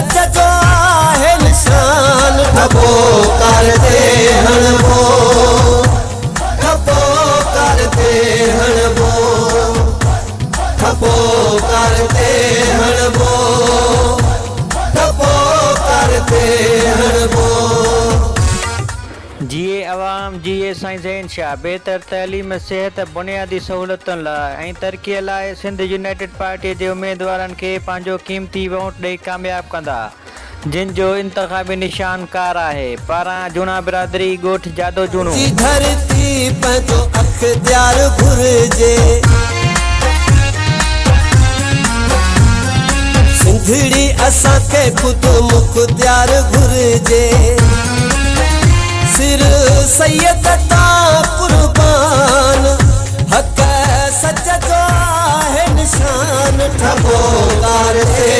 सच जो आहे निशान ठपो करते हणबो ठपो करते हणबो ठपो करते हणबो ठपो करते हणबो जीए अवाम जीए साईं ज़ैन शाह बेहतर तइलीम सिहत बुनियादी सहूलतुनि लाइ ऐं तरक़ीअ लाइ सिंध यूनाइटेड पार्टीअ जे उम्मीदवारनि खे पंहिंजो क़ीमती वोट ॾेई कामयाबु कंदा जिन जो इंतख़ाबी निशान कार आहे पारां जूना बिरादरी ॻोठ जादो जूणो धरती पंहिंजो अख़्तियार घुरिजे सिंधड़ी असांखे ख़ुदि मुख़्तियार घुरिजे सिर सैयद ता कुर्बान हक़ सच जो आहे निशान ठपो करते